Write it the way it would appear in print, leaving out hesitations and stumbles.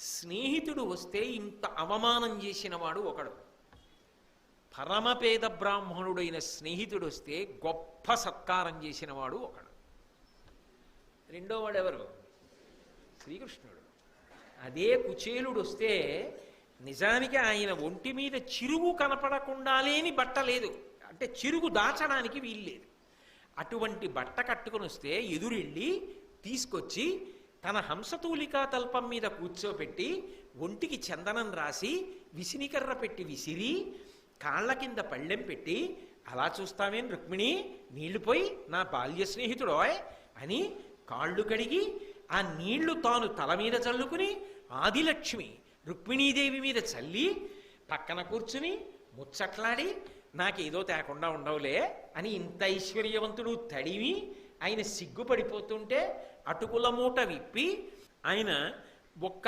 స్నేహితుడు వస్తే ఇంత అవమానం చేసినవాడు ఒకడు. పరమపేద బ్రాహ్మణుడైన స్నేహితుడు వస్తే గొప్ప సత్కారం చేసినవాడు ఒకడు. రెండోవాడు ఎవరు? శ్రీకృష్ణుడు. అదే కుచేలుడు వస్తే నిజానికి ఆయన ఒంటి మీద చిరుగు కనపడకుండా లేని బట్ట లేదు, అంటే చిరుగు దాచడానికి వీల్లేదు. అటువంటి బట్ట కట్టుకుని వస్తే ఎదురెళ్ళి తీసుకొచ్చి తన హంసతూలికా తల్పం మీద కూర్చోపెట్టి ఒంటికి చందనం రాసి విసినికర్ర పెట్టి విసిరి కాళ్ళ కింద పళ్ళెం పెట్టి, అలా చూస్తావేం రుక్మిణి, నీళ్లు పోయి నా బాల్య స్నేహితుడోయ్ అని కాళ్ళు కడిగి ఆ నీళ్లు తాను తల మీద చల్లుకుని ఆదిలక్ష్మి రుక్మిణీదేవి మీద చల్లి పక్కన కూర్చుని ముచ్చట్లాడి నాకేదో తేకుండా ఉండవులే అని ఇంత ఐశ్వర్యవంతుడు తడివి ఆయన సిగ్గుపడిపోతుంటే అటుకుల మూట విప్పి ఆయన ఒక్క